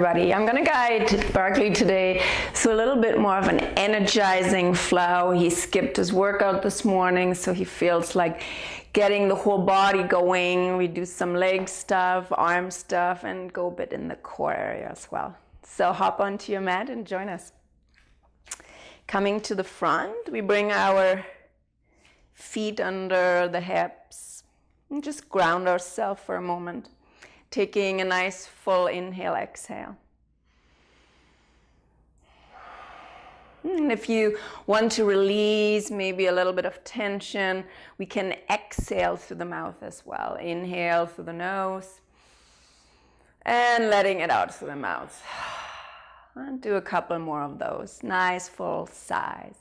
everybody. I'm going to guide Barkley today through a little bit more of an energizing flow. He skipped his workout this morning, so he feels like getting the whole body going. We do some leg stuff, arm stuff, and go a bit in the core area as well. So hop onto your mat and join us. Coming to the front, we bring our feet under the hips and just ground ourselves for a moment. Taking a nice full inhale, exhale. And if you want to release maybe a little bit of tension, we can exhale through the mouth as well. Inhale through the nose and letting it out through the mouth. And do a couple more of those. Nice full sighs.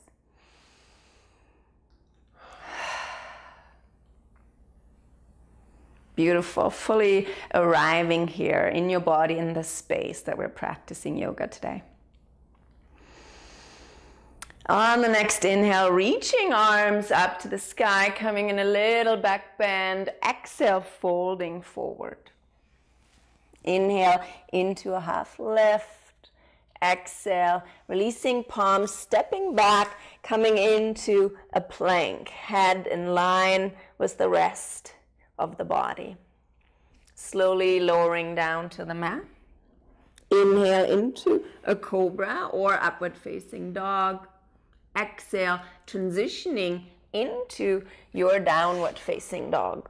Beautiful, fully arriving here in your body, in the space that we're practicing yoga today. On the next inhale, reaching arms up to the sky, coming in a little back bend. Exhale, folding forward. Inhale into a half lift. Exhale, releasing palms, stepping back, coming into a plank. Head in line with the rest of the body. Slowly lowering down to the mat. Inhale into a cobra or upward facing dog. Exhale, transitioning into your downward facing dog.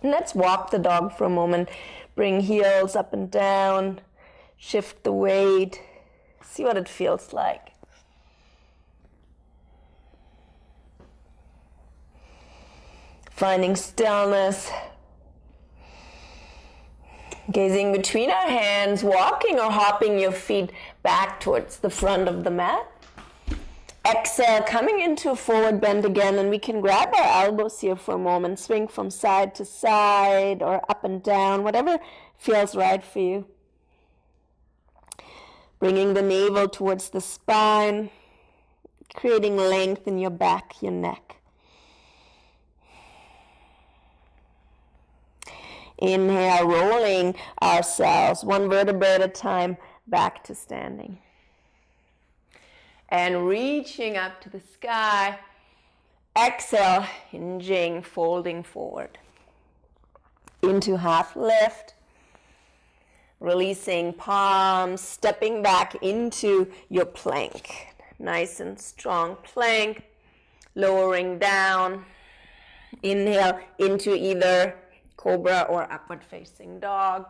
And let's walk the dog for a moment. Bring heels up and down. Shift the weight. See what it feels like. Finding stillness, gazing between our hands, walking or hopping your feet back towards the front of the mat. Exhale, coming into a forward bend again, and we can grab our elbows here for a moment, swing from side to side or up and down, whatever feels right for you. Bringing the navel towards the spine, creating length in your back, your neck. Inhale, rolling ourselves one vertebra at a time back to standing. And reaching up to the sky. Exhale, hinging, folding forward. Into half lift. Releasing palms, stepping back into your plank. Nice and strong plank. Lowering down. Inhale into either cobra or upward facing dog.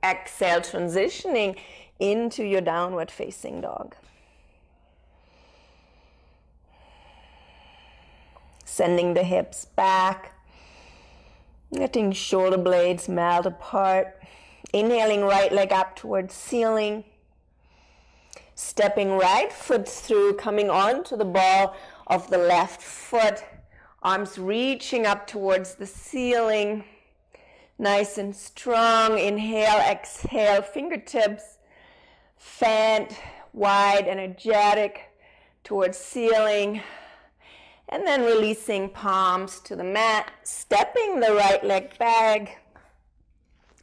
Exhale, transitioning into your downward facing dog. Sending the hips back. Letting shoulder blades melt apart. Inhaling right leg up towards ceiling. Stepping right foot through, coming onto the ball of the left foot. Arms reaching up towards the ceiling. Nice and strong. Inhale, exhale, fingertips fanned, wide, energetic towards ceiling. And then releasing palms to the mat, stepping the right leg back,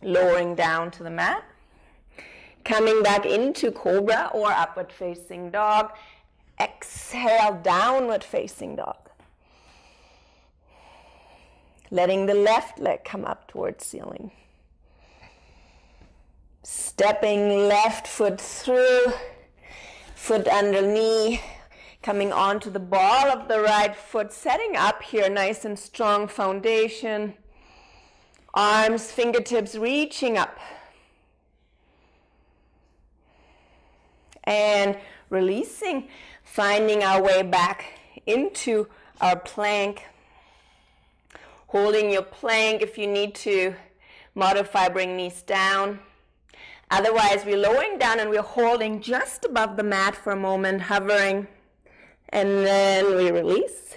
lowering down to the mat. Coming back into cobra or upward facing dog. Exhale, downward facing dog. Letting the left leg come up towards ceiling. Stepping left foot through, foot under knee, coming onto the ball of the right foot, setting up here, nice and strong foundation. Arms, fingertips reaching up. And releasing, finding our way back into our plank. Holding your plank. If you need to modify, bring knees down. Otherwise, we're lowering down and we're holding just above the mat for a moment, hovering. And then we release.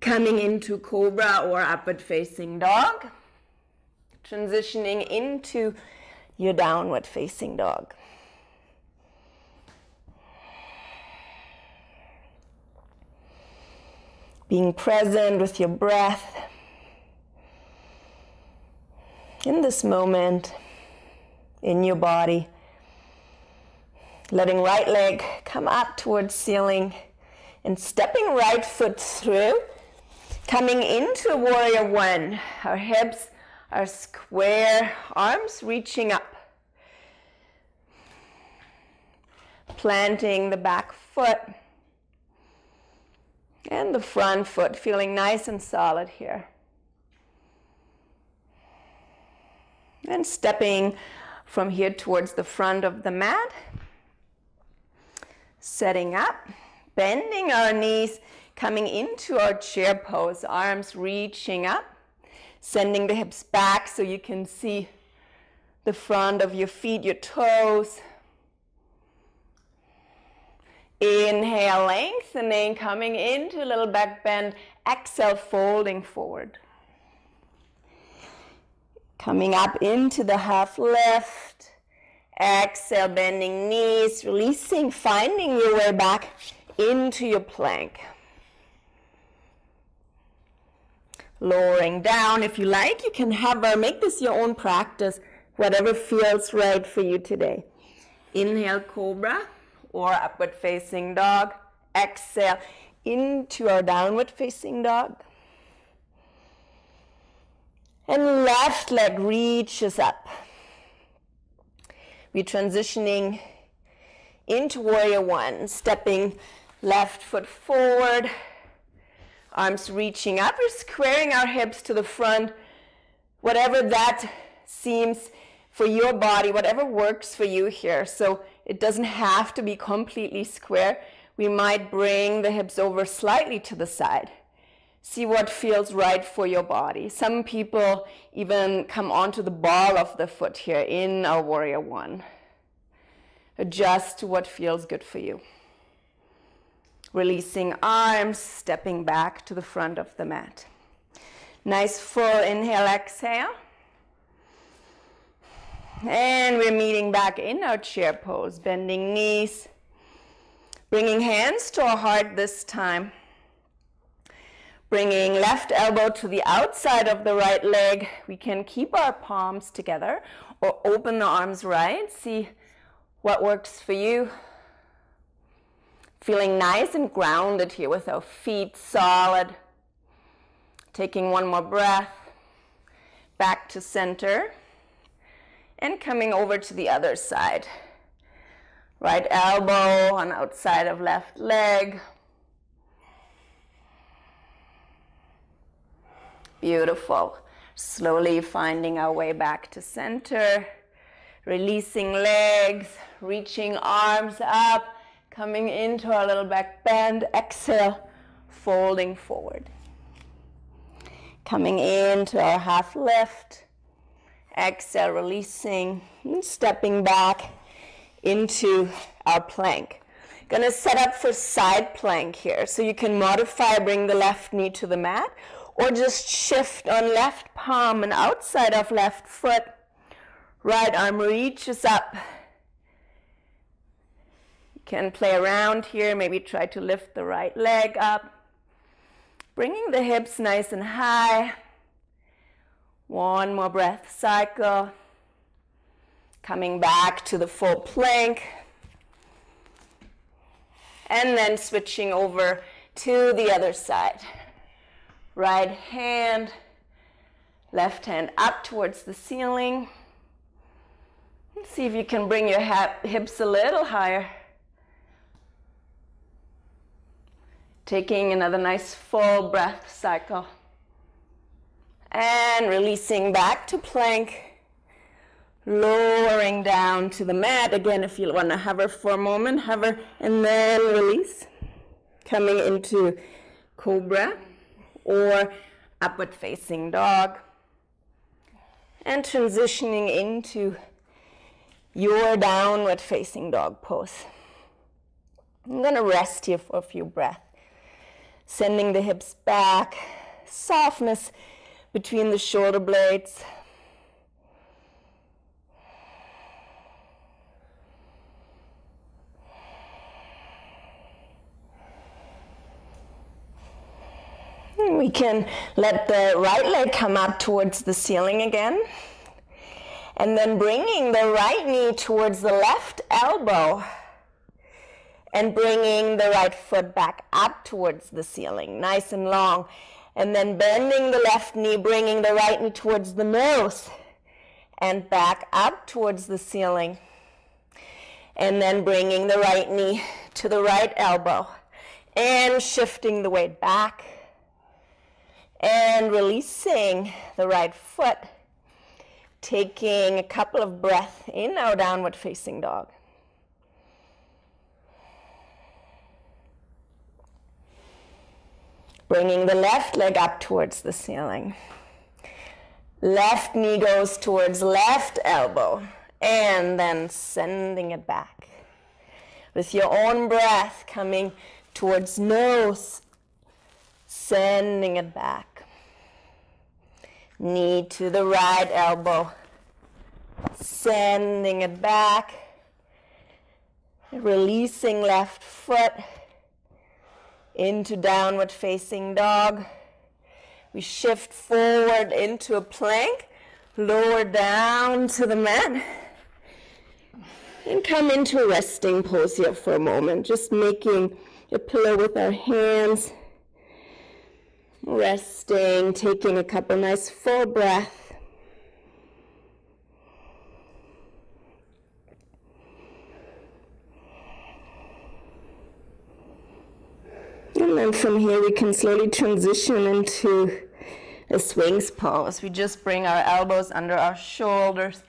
Coming into cobra or upward facing dog. Transitioning into your downward facing dog. Being present with your breath in this moment, in your body. Letting right leg come up towards ceiling and stepping right foot through. Coming into warrior one. Our hips are square, arms reaching up. Planting the back foot and the front foot, feeling nice and solid here. And stepping from here towards the front of the mat. Setting up, bending our knees, coming into our chair pose, arms reaching up, sending the hips back so you can see the front of your feet, your toes. Inhale, lengthening, coming into a little back bend. Exhale, folding forward. Coming up into the half lift. Exhale, bending knees, releasing, finding your way back into your plank. Lowering down. If you like, you can hover. Make this your own practice, whatever feels right for you today. Inhale, cobra or upward facing dog. Exhale into our downward facing dog. And left leg reaches up. We're transitioning into warrior one, stepping left foot forward, arms reaching up. We're squaring our hips to the front, whatever that seems for your body, whatever works for you here. So it doesn't have to be completely square. We might bring the hips over slightly to the side. See what feels right for your body. Some people even come onto the ball of the foot here in our warrior one. Adjust to what feels good for you. Releasing arms, stepping back to the front of the mat. Nice full inhale, exhale. And we're meeting back in our chair pose, bending knees. Bringing hands to our heart this time. Bringing left elbow to the outside of the right leg. We can keep our palms together or open the arms right. See what works for you. Feeling nice and grounded here with our feet solid. Taking one more breath. Back to center. And coming over to the other side. Right elbow on outside of left leg. Beautiful. Slowly finding our way back to center. Releasing legs, reaching arms up, coming into our little back bend. Exhale, folding forward. Coming into our half lift. Exhale, releasing, and stepping back into our plank. Gonna set up for side plank here. So you can modify, bring the left knee to the mat, or just shift on left palm and outside of left foot. Right arm reaches up. You can play around here, maybe try to lift the right leg up. Bringing the hips nice and high. One more breath cycle. Coming back to the full plank. And then switching over to the other side. Right hand, left hand up towards the ceiling. Let's see if you can bring your hips a little higher. Taking another nice full breath cycle. And releasing back to plank. Lowering down to the mat. Again, if you want to hover for a moment, hover and then release. Coming into cobra or upward facing dog. And transitioning into your downward facing dog pose. I'm going to rest here for a few breaths. Sending the hips back. Softness between the shoulder blades. We can let the right leg come up towards the ceiling again. And then bringing the right knee towards the left elbow. And bringing the right foot back up towards the ceiling, nice and long. And then bending the left knee, bringing the right knee towards the nose. And back up towards the ceiling. And then bringing the right knee to the right elbow. And shifting the weight back. And releasing the right foot. Taking a couple of breaths in our downward facing dog. Bringing the left leg up towards the ceiling. Left knee goes towards left elbow. And then sending it back. With your own breath coming towards nose. Sending it back. Knee to the right elbow. Sending it back. Releasing left foot. Into downward facing dog. We shift forward into a plank, lower down to the mat, and come into a resting pose here for a moment, just making a pillow with our hands, resting, taking a couple nice full breaths. And then from here we can slowly transition into a swings pose. We just bring our elbows under our shoulders,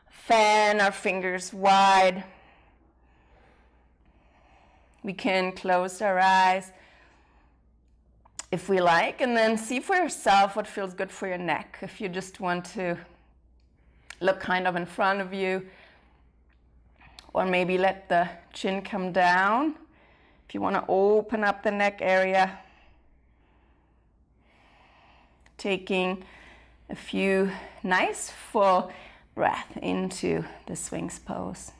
fan our fingers wide. We can close our eyes if we like, and then see for yourself what feels good for your neck. If you just want to look kind of in front of you, or maybe let the chin come down. If you want to open up the neck area, taking a few nice full breaths into the swings pose.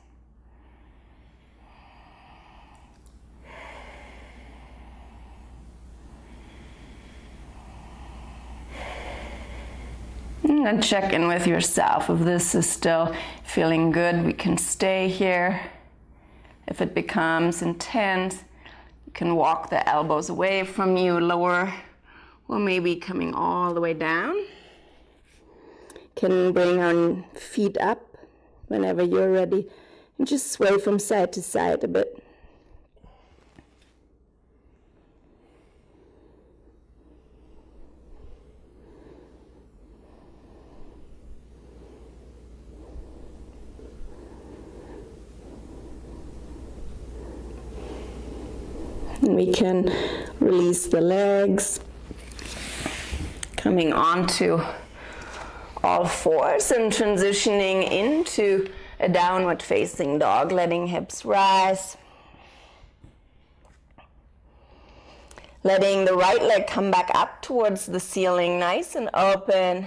And check in with yourself. If this is still feeling good, we can stay here. If it becomes intense, you can walk the elbows away from you, lower, or maybe coming all the way down. Can bring our feet up whenever you're ready, and just sway from side to side a bit. And we can release the legs, coming onto all fours and transitioning into a downward facing dog, letting hips rise. Letting the right leg come back up towards the ceiling, nice and open.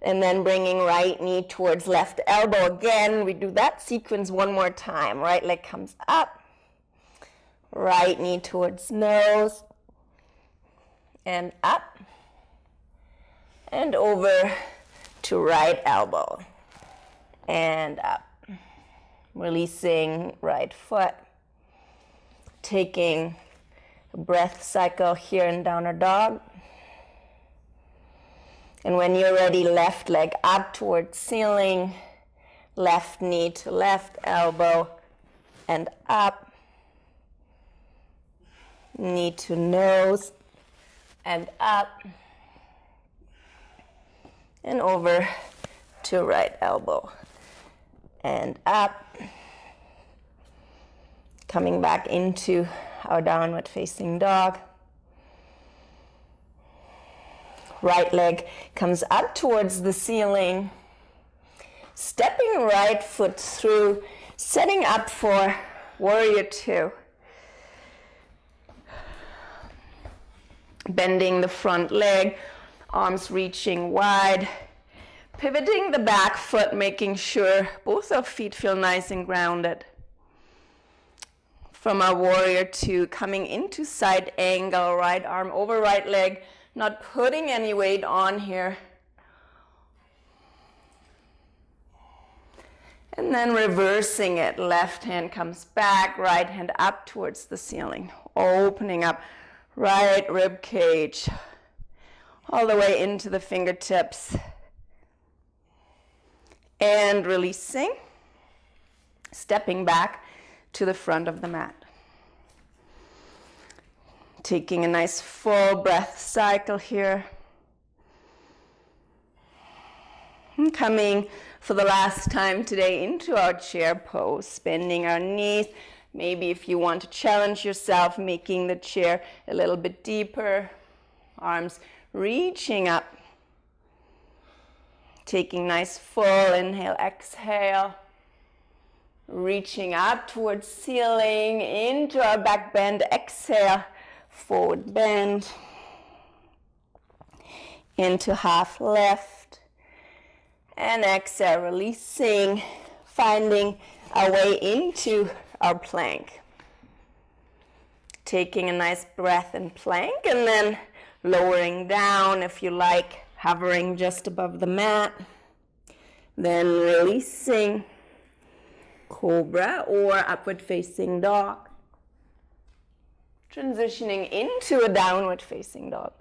And then bringing right knee towards left elbow. Again, we do that sequence one more time. Right leg comes up. Right knee towards nose, and up, and over to right elbow, and up. Releasing right foot, taking a breath cycle here in downward dog. And when you're ready, left leg up towards ceiling, left knee to left elbow, and up. Knee to nose, and up, and over to right elbow, and up. Coming back into our downward facing dog. Right leg comes up towards the ceiling. Stepping right foot through, setting up for warrior two. Bending the front leg, arms reaching wide. Pivoting the back foot, making sure both our feet feel nice and grounded. From our warrior two, coming into side angle, right arm over right leg, not putting any weight on here. And then reversing it. Left hand comes back, right hand up towards the ceiling. Opening up right rib cage all the way into the fingertips. And releasing. Stepping back to the front of the mat. Taking a nice full breath cycle here. And coming for the last time today into our chair pose, bending our knees. Maybe if you want to challenge yourself, making the chair a little bit deeper. Arms reaching up. Taking nice full inhale, exhale. Reaching up towards ceiling, into our back bend, exhale, forward bend, into half lift, and exhale, releasing, finding our way into our plank. Taking a nice breath in plank, and then lowering down, if you like, hovering just above the mat, then releasing, cobra or upward facing dog. Transitioning into a downward facing dog.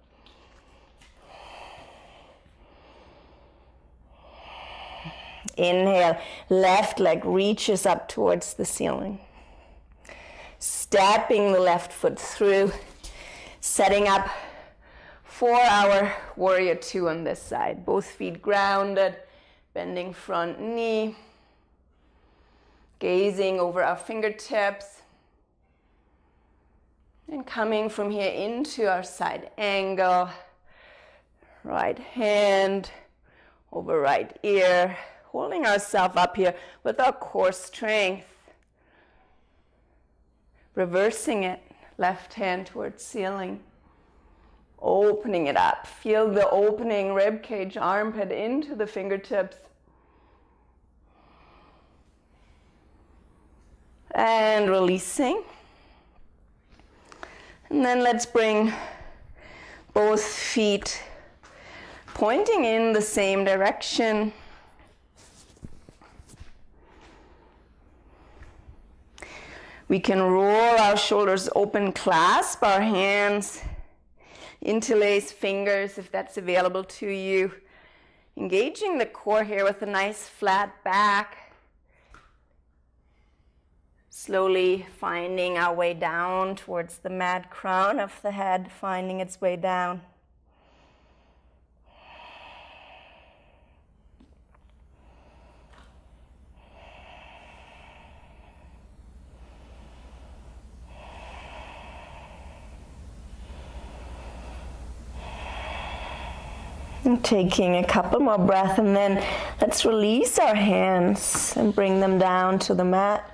Inhale, left leg reaches up towards the ceiling. Stepping the left foot through, setting up for our warrior two on this side. Both feet grounded, bending front knee. Gazing over our fingertips and coming from here into our side angle. Right hand over right ear, holding ourselves up here with our core strength. Reversing it, left hand towards ceiling. Opening it up. Feel the opening rib cage, armpit into the fingertips. And releasing. And then let's bring both feet pointing in the same direction. We can roll our shoulders open, clasp our hands, interlace fingers if that's available to you. Engaging the core here with a nice flat back. Slowly finding our way down towards the mat, crown of the head finding its way down. And taking a couple more breaths, and then let's release our hands and bring them down to the mat.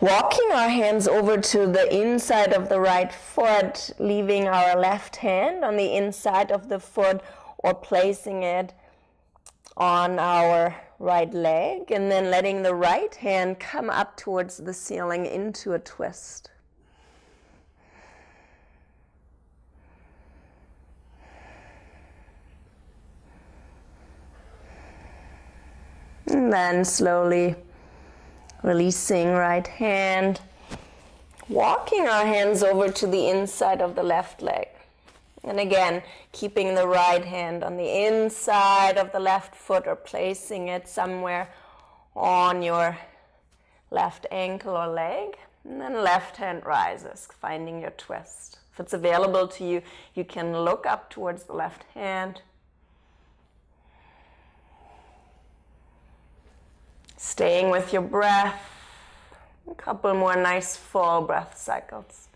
Walking our hands over to the inside of the right foot, leaving our left hand on the inside of the foot or placing it on our right leg, and then letting the right hand come up towards the ceiling into a twist. And then slowly releasing right hand, walking our hands over to the inside of the left leg. And again, keeping the right hand on the inside of the left foot or placing it somewhere on your left ankle or leg. And then left hand rises, finding your twist. If it's available to you, you can look up towards the left hand. Staying with your breath, a couple more nice full breath cycles.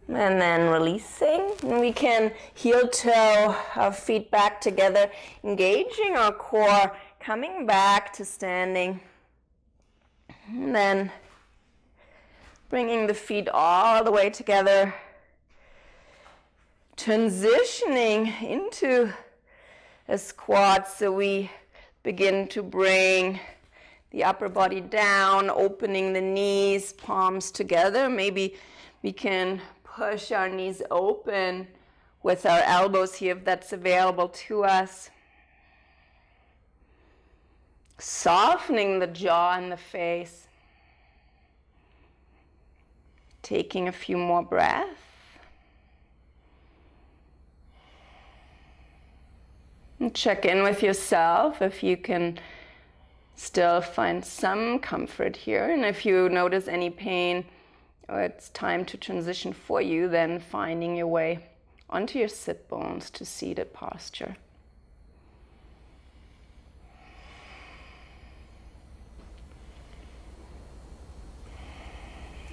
And then releasing. And we can heel toe our feet back together, engaging our core, coming back to standing. And then bringing the feet all the way together, transitioning into a squat, so we begin to bring the upper body down, opening the knees, palms together. Maybe we can push our knees open with our elbows here if that's available to us. Softening the jaw and the face. Taking a few more breaths. And check in with yourself if you can still find some comfort here. And if you notice any pain or it's time to transition for you, then finding your way onto your sit bones to seated posture.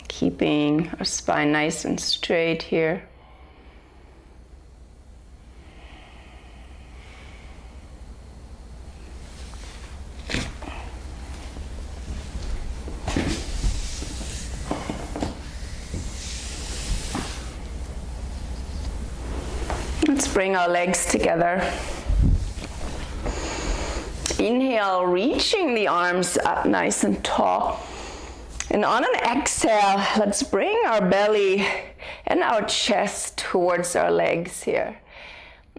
Keeping our spine nice and straight here. Let's bring our legs together. Inhale, reaching the arms up nice and tall. And on an exhale, let's bring our belly and our chest towards our legs here.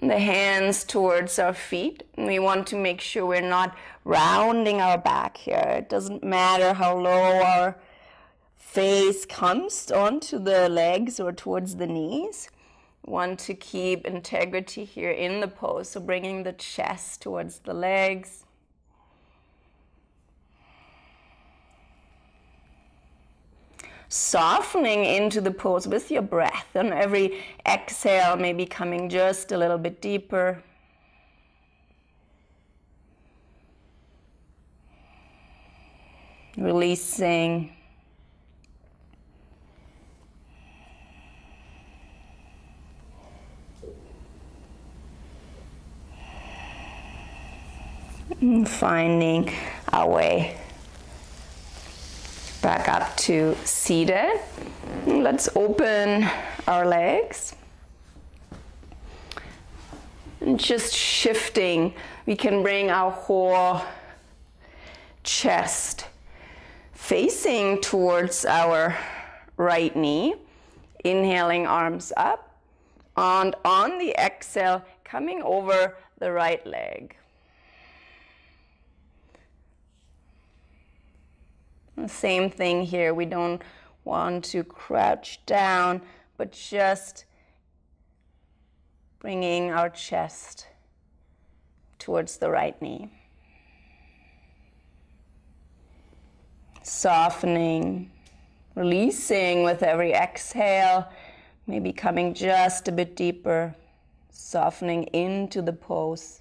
And the hands towards our feet. And we want to make sure we're not rounding our back here. It doesn't matter how low our face comes onto the legs or towards the knees. We want to keep integrity here in the pose. So bringing the chest towards the legs. Softening into the pose with your breath. On every exhale, maybe coming just a little bit deeper. Releasing. And finding our way back up to seated. Let's open our legs. And just shifting, we can bring our whole chest facing towards our right knee. Inhaling, arms up. And on the exhale, coming over the right leg. Same thing here. We don't want to crouch down, but just bringing our chest towards the right knee. Softening, releasing with every exhale, maybe coming just a bit deeper, softening into the pose.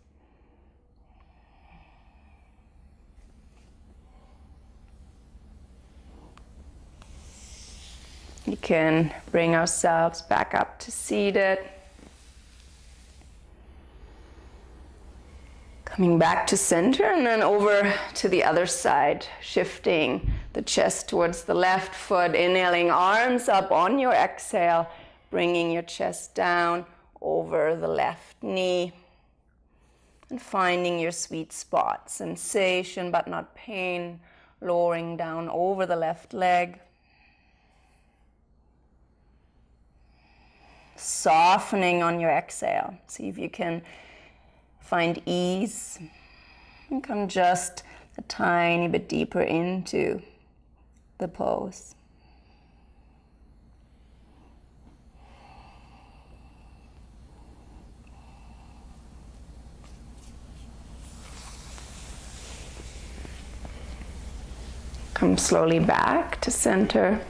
We can bring ourselves back up to seated. Coming back to center and then over to the other side, shifting the chest towards the left foot, inhaling, arms up on your exhale, bringing your chest down over the left knee and finding your sweet spot, sensation but not pain, lowering down over the left leg. Softening on your exhale. See if you can find ease and come just a tiny bit deeper into the pose. Come slowly back to center.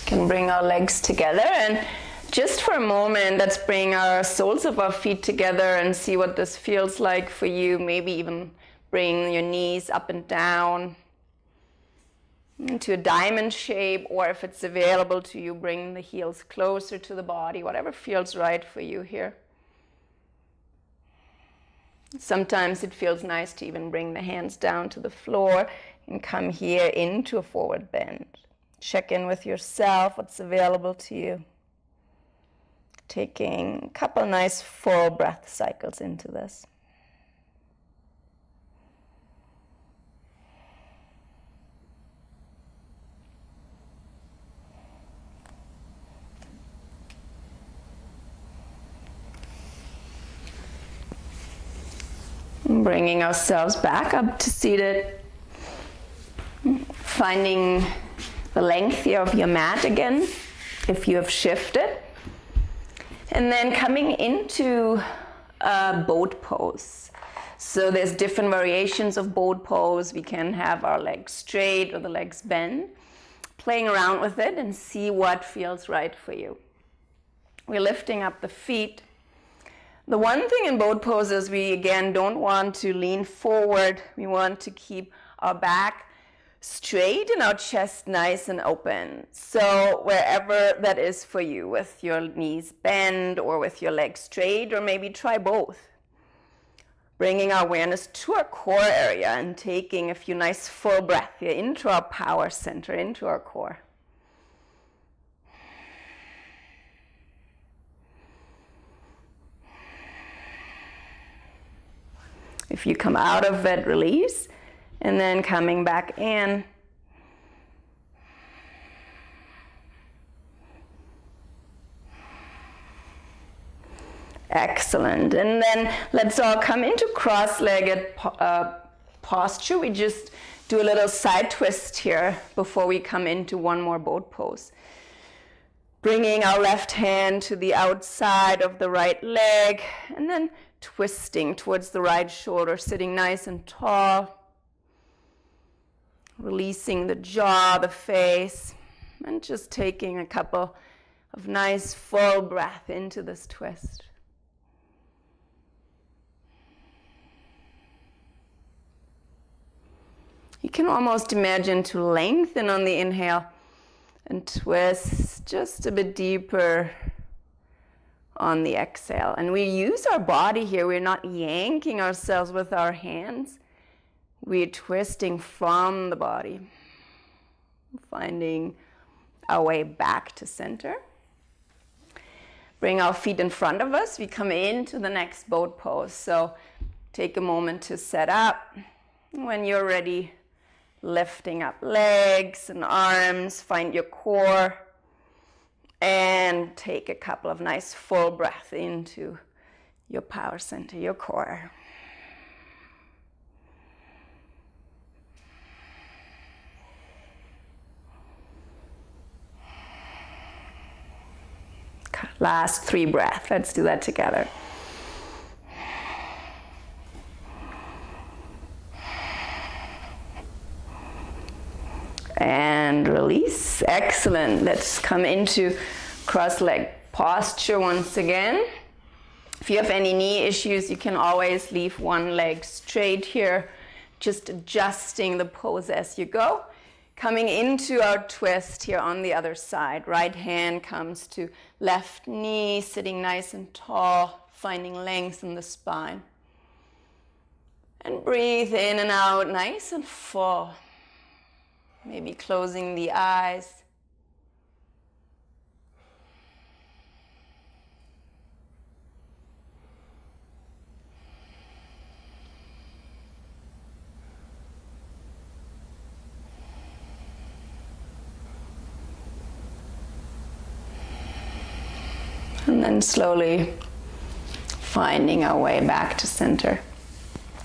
Can bring our legs together, and just for a moment, let's bring our soles of our feet together and see what this feels like for you. Maybe even bring your knees up and down into a diamond shape, or if it's available to you, bring the heels closer to the body, whatever feels right for you here. Sometimes it feels nice to even bring the hands down to the floor and come here into a forward bend. Check in with yourself, what's available to you. Taking a couple nice full breath cycles into this. Bringing ourselves back up to seated. Finding the length here of your mat again, if you have shifted. And then coming into a boat pose. So there's different variations of boat pose. We can have our legs straight or the legs bent. Playing around with it and see what feels right for you. We're lifting up the feet. The one thing in boat pose is we again don't want to lean forward. We want to keep our back straight and our chest nice and open. So wherever that is for you, with your knees bent or with your legs straight, or maybe try both. Bringing our awareness to our core area and taking a few nice full breaths here into our power center, into our core. If you come out of it, release, and then coming back in. Excellent. And then let's all come into cross-legged posture. We just do a little side twist here before we come into one more boat pose. Bringing our left hand to the outside of the right leg, and then twisting towards the right shoulder, sitting nice and tall. Releasing the jaw, the face, and just taking a couple of nice full breath into this twist. You can almost imagine to lengthen on the inhale and twist just a bit deeper on the exhale. And we use our body here. We're not yanking ourselves with our hands. We're twisting from the body, finding our way back to center. Bring our feet in front of us. We come into the next boat pose. So take a moment to set up. When you're ready, lifting up legs and arms, find your core, and take a couple of nice full breaths into your power center, your core. Last 3 breaths. Let's do that together. And release. Excellent. Let's come into cross-leg posture once again. If you have any knee issues, you can always leave one leg straight here, just adjusting the pose as you go. Coming into our twist here on the other side. Right hand comes to left knee, sitting nice and tall, finding length in the spine. And breathe in and out, nice and full. Maybe closing the eyes. And then slowly finding our way back to center.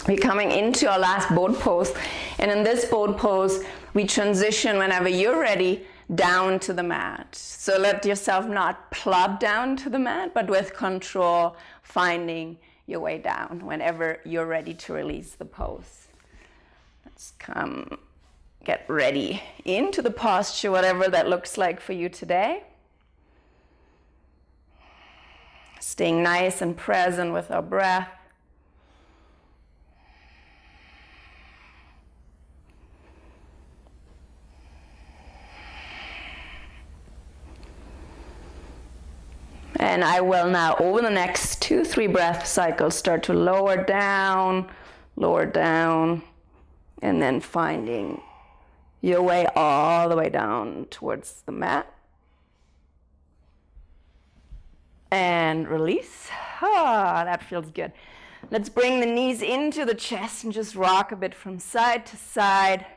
We're coming into our last boat pose. And in this boat pose, we transition whenever you're ready down to the mat. So let yourself not plop down to the mat, but with control, finding your way down whenever you're ready to release the pose. Let's come get ready into the posture, whatever that looks like for you today. Staying nice and present with our breath. And I will now, over the next 2-3 breath cycles, start to lower down, and then finding your way all the way down towards the mat. And release. Ah, that feels good. Let's bring the knees into the chest and just rock a bit from side to side.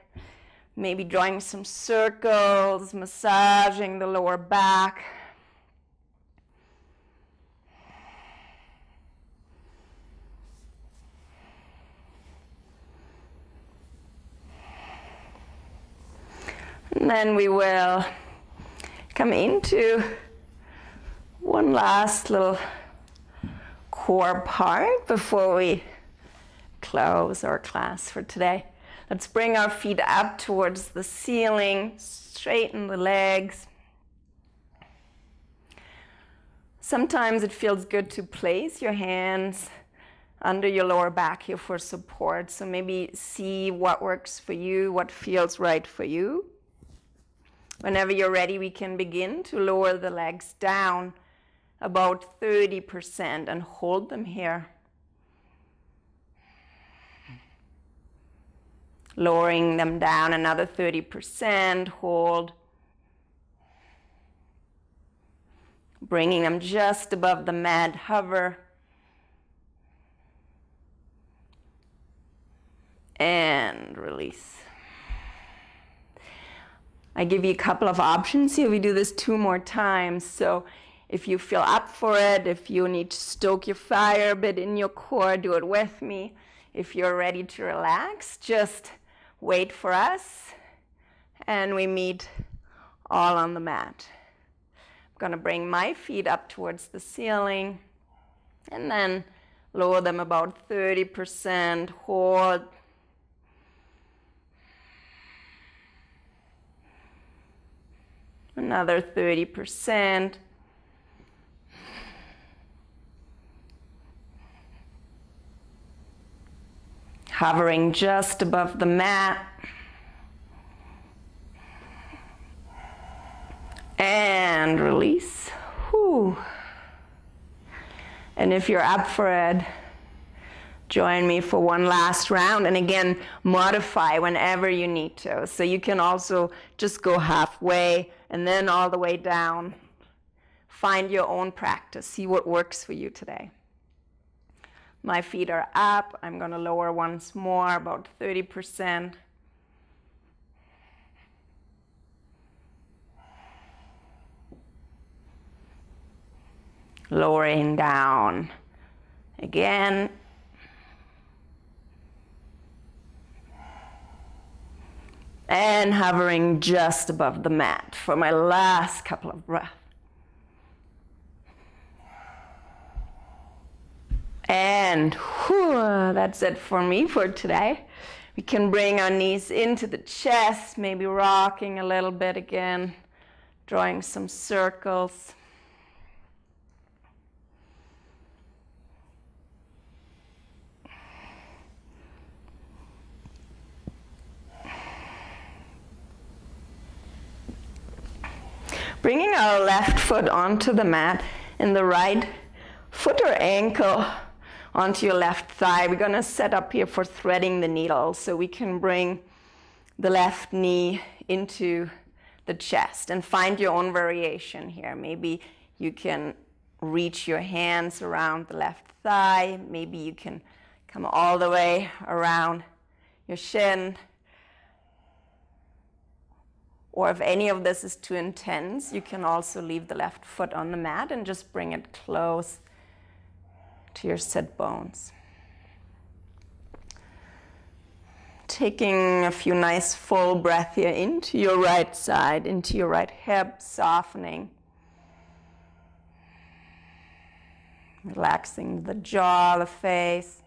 Maybe drawing some circles, massaging the lower back. And then we will come into one last little core part before we close our class for today. Let's bring our feet up towards the ceiling, straighten the legs. Sometimes it feels good to place your hands under your lower back here for support. So maybe see what works for you, what feels right for you. Whenever you're ready, we can begin to lower the legs down about 30% and hold them here. Lowering them down another 30%, hold. Bringing them just above the mat, hover. And release. I give you a couple of options here. We do this 2 more times. So if you feel up for it, if you need to stoke your fire a bit in your core, do it with me. If you're ready to relax, just wait for us. And we meet all on the mat. I'm going to bring my feet up towards the ceiling. And then lower them about 30%. Hold. Another 30%. Hovering just above the mat. And release. Whew. And if you're up for it, join me for one last round. And again, modify whenever you need to. So you can also just go halfway and then all the way down. Find your own practice. See what works for you today. My feet are up. I'm going to lower once more, about 30%. Lowering down again. And hovering just above the mat for my last couple of breaths. And whew, that's it for me for today. We can bring our knees into the chest, maybe rocking a little bit again, drawing some circles. Bringing our left foot onto the mat and the right foot or ankle onto your left thigh. We're going to set up here for threading the needle. So we can bring the left knee into the chest and find your own variation here. Maybe you can reach your hands around the left thigh. Maybe you can come all the way around your shin. Or if any of this is too intense, you can also leave the left foot on the mat and just bring it close to your sit bones. Taking a few nice full breaths here into your right side, into your right hip, softening. Relaxing the jaw, the face.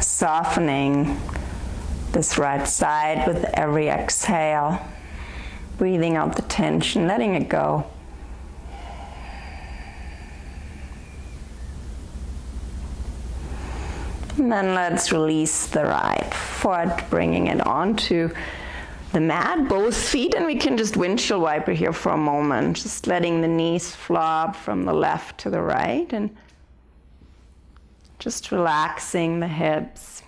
Softening this right side with every exhale, breathing out the tension, letting it go. And then let's release the right foot, bringing it onto the mat, both feet, and we can just windshield wiper here for a moment, just letting the knees flop from the left to the right and just relaxing the hips.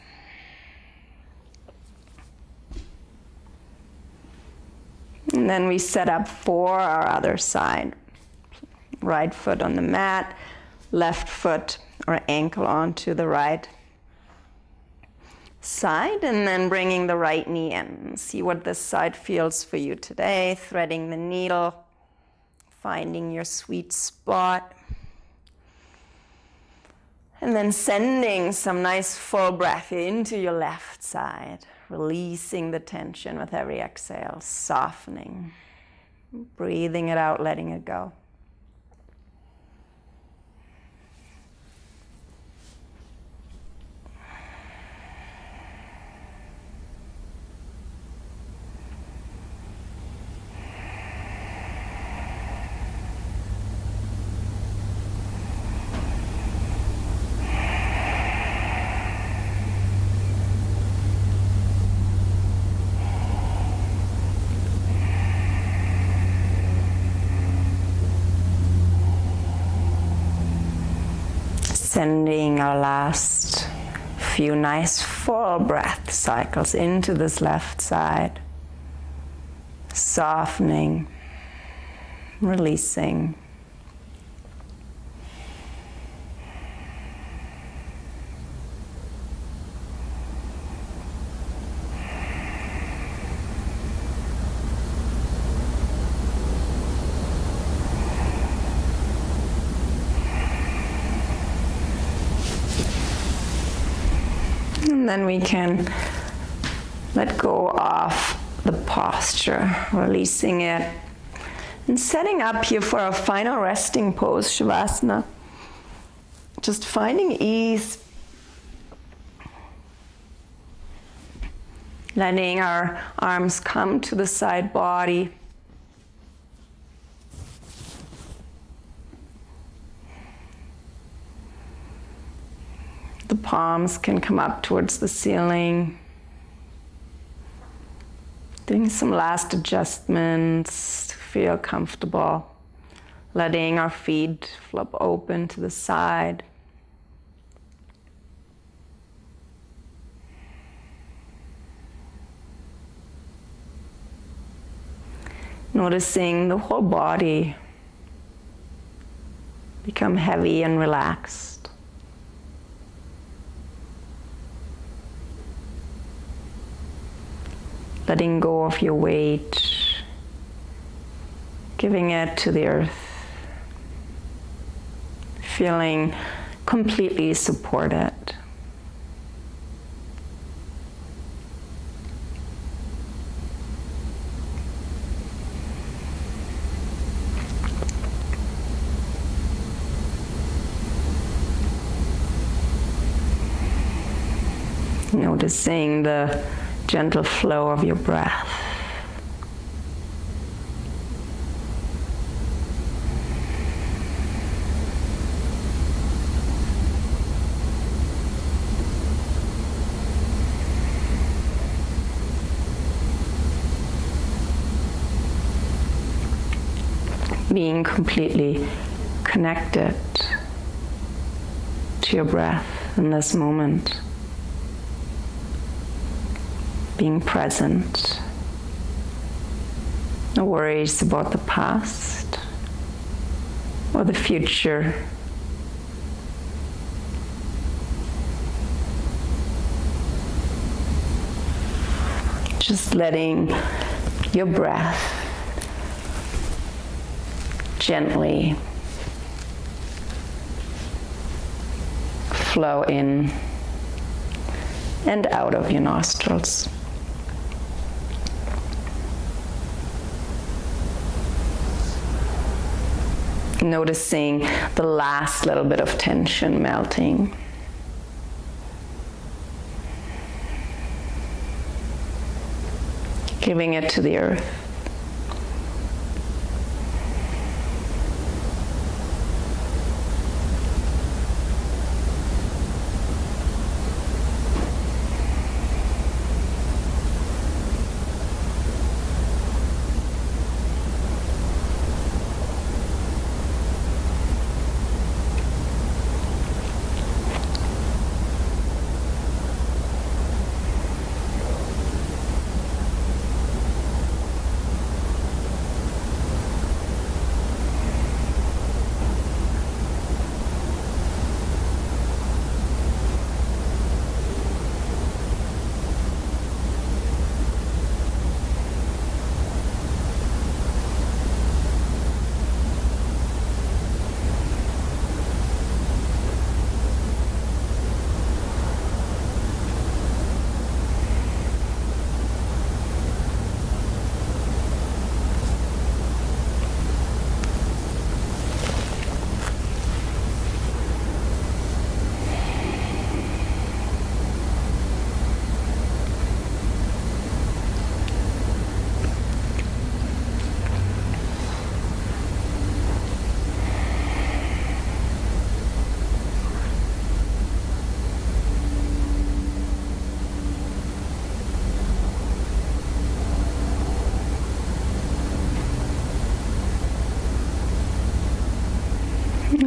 And then we set up for our other side. Right foot on the mat, left foot or ankle onto the right side, and then bringing the right knee in. See what this side feels for you today, threading the needle, finding your sweet spot. And then sending some nice full breath into your left side, releasing the tension with every exhale, softening, breathing it out, letting it go. Sending our last few nice full breath cycles into this left side, softening, releasing. And then we can let go of the posture, releasing it, and setting up here for our final resting pose, Shavasana. Just finding ease, letting our arms come to the side body. The palms can come up towards the ceiling. Doing some last adjustments to feel comfortable. Letting our feet flop open to the side. Noticing the whole body become heavy and relaxed. Letting go of your weight, giving it to the earth, feeling completely supported. Noticing the gentle flow of your breath. Being completely connected to your breath in this moment. Being present. No worries about the past or the future. Just letting your breath gently flow in and out of your nostrils. Noticing the last little bit of tension melting. Giving it to the earth.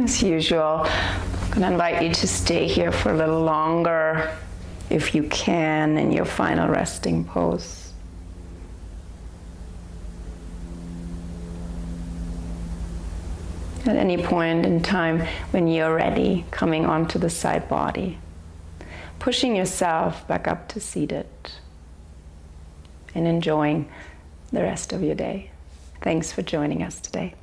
As usual, I'm going to invite you to stay here for a little longer, if you can, in your final resting pose. At any point in time when you're ready, coming onto the side body, pushing yourself back up to seated, and enjoying the rest of your day. Thanks for joining us today.